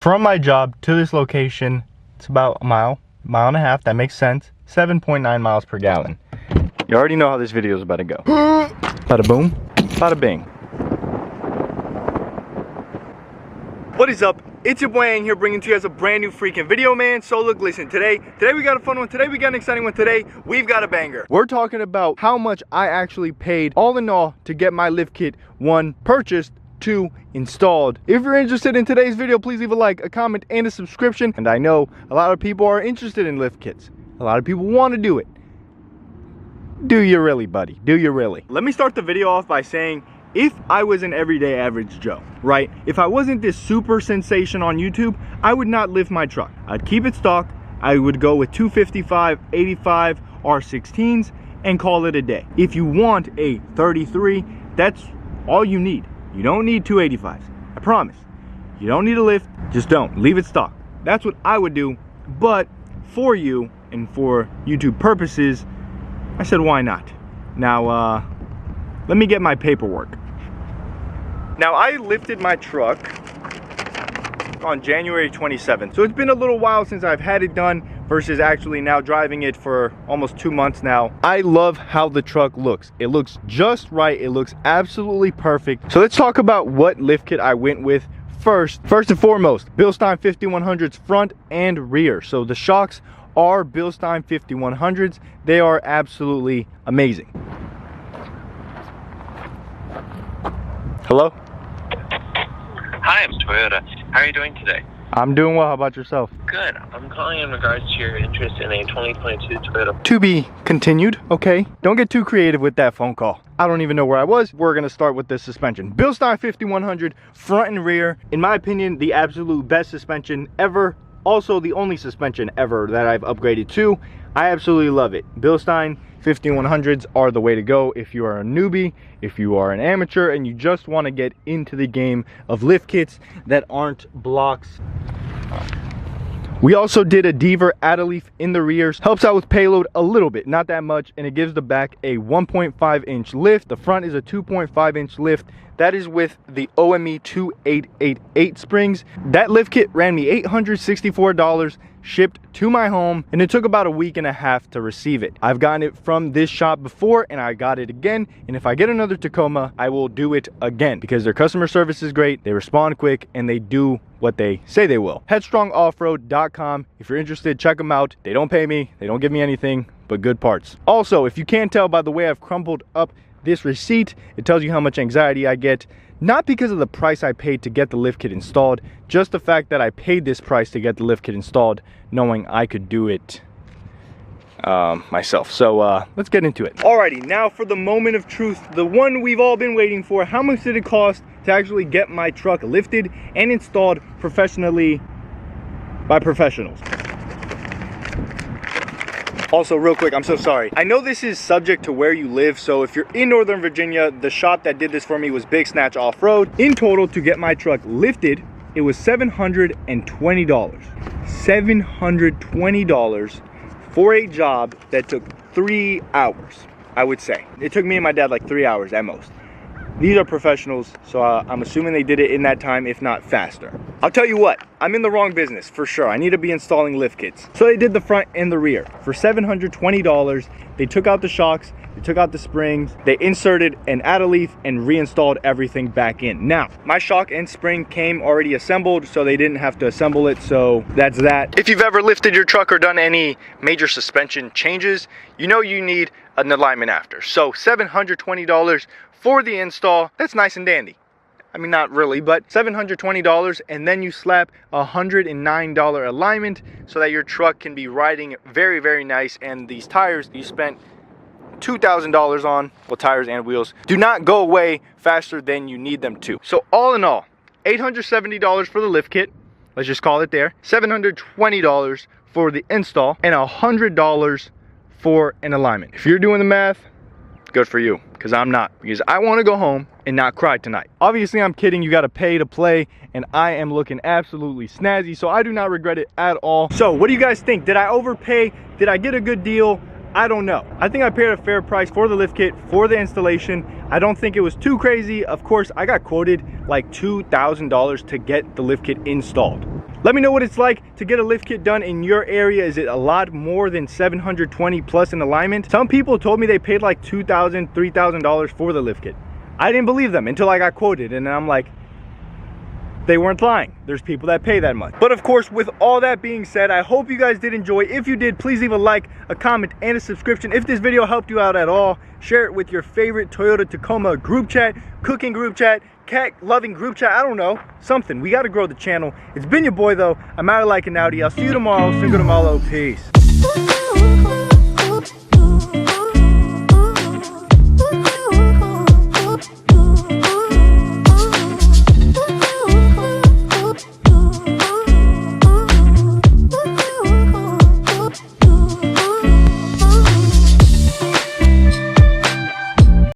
From my job to this location, it's about a mile and a half. That makes sense. 7.9 miles per gallon. You already know how this video is about to go. Bada boom, bada bing. What is up? It's your boy Aing here, bringing to you guys a brand new freaking video, man. So look, listen, today we got a fun one. Today we got an exciting one. Today we've got a banger. We're talking about how much I actually paid all in all to get my lift kit, 1, purchased, 2, installed. If you're interested in today's video, please leave a like, a comment, and a subscription. And I know a lot of people are interested in lift kits. A lot of people want to do it. Do you really, buddy? Do you really? Let me start the video off by saying, if I was an everyday average Joe, right? If I wasn't this super sensation on YouTube, I would not lift my truck. I'd keep it stock. I would go with 255, 85, R16s and call it a day. If you want a 33, that's all you need. You don't need 285s. I promise. You don't need a lift. Just don't. Leave it stock. That's what I would do. But for you and for YouTube purposes, I said, why not? Now, let me get my paperwork. Now, I lifted my truck on January 27th. So it's been a little while since I've had it done versus actually now driving it for almost 2 months now. I love how the truck looks. It looks just right. It looks absolutely perfect. So let's talk about what lift kit I went with first. First and foremost, Bilstein 5100s front and rear. So the shocks are Bilstein 5100s. They are absolutely amazing. Hello? Hi, I'm Toyota. How are you doing today? I'm doing well. How about yourself? Good. I'm calling in regards to your interest in a 2022 Toyota. To be continued, okay? Don't get too creative with that phone call. I don't even know where I was. We're gonna start with the suspension. Bilstein 5100 front and rear. In my opinion, the absolute best suspension ever. Also the only suspension ever that I've upgraded to. I absolutely love it. Bilstein 5100s are the way to go if you are a newbie, if you are an amateur, and you just want to get into the game of lift kits that aren't blocks. We also did a Deaver Adaleaf in the rears. Helps out with payload a little bit, not that much, and it gives the back a 1.5 inch lift. The front is a 2.5 inch lift. That is with the OME 2888 springs. That lift kit ran me $864, shipped to my home, and it took about a week and a half to receive it. I've gotten it from this shop before, and I got it again, and if I get another Tacoma, I will do it again because their customer service is great, they respond quick, and they do what they say they will. HeadstrongOffroad.com. If you're interested, check them out. They don't pay me, they don't give me anything but good parts. Also, if you can't tell by the way I've crumpled up this receipt, it tells you how much anxiety I get, not because of the price I paid to get the lift kit installed, just the fact that I paid this price to get the lift kit installed, knowing I could do it myself. So let's get into it. Alrighty, now for the moment of truth, the one we've all been waiting for. How much did it cost to actually get my truck lifted and installed professionally by professionals? Also, real quick, I'm so sorry. I know this is subject to where you live, so if you're in Northern Virginia, the shop that did this for me was Big Snatch Off-Road. In total, to get my truck lifted, it was $720. $720 for a job that took 3 hours, I would say. It took me and my dad like 3 hours at most. These are professionals, so I'm assuming they did it in that time, if not faster. I'll tell you what, I'm in the wrong business for sure. I need to be installing lift kits. So they did the front and the rear for $720. They took out the shocks, they took out the springs, they inserted an Adaleaf and reinstalled everything back in. Now, my shock and spring came already assembled, so they didn't have to assemble it, so that's that. If you've ever lifted your truck or done any major suspension changes, you know you need an alignment after. So $720 for the install, that's nice and dandy. I mean, not really, but $720, and then you slap a $109 alignment so that your truck can be riding very, very nice. And these tires you spent $2,000 on, well, tires and wheels, do not go away faster than you need them to. So all in all, $870 for the lift kit, let's just call it there, $720 for the install, and $100 for an alignment. If you're doing the math, good for you, because I'm not, because I want to go home and not cry tonight. Obviously, I'm kidding. You got to pay to play, and I am looking absolutely snazzy, so I do not regret it at all. So what do you guys think? Did I overpay? Did I get a good deal? I don't know. I think I paid a fair price for the lift kit, for the installation. I don't think it was too crazy. Of course, I got quoted like $2,000 to get the lift kit installed. Let me know what it's like to get a lift kit done in your area. Is it a lot more than $720 plus in alignment? Some people told me they paid like $2,000, $3,000 for the lift kit. I didn't believe them until I got quoted, and I'm like, they weren't lying. There's people that pay that much. But of course, with all that being said, I hope you guys did enjoy. If you did, please leave a like, a comment, and a subscription. If this video helped you out at all, share it with your favorite Toyota Tacoma group chat, cooking group chat, cat loving group chat, I don't know, something. We gotta grow the channel. It's been your boy though. I'm out of like an Audi. I'll see you tomorrow. Single to Malo. Peace.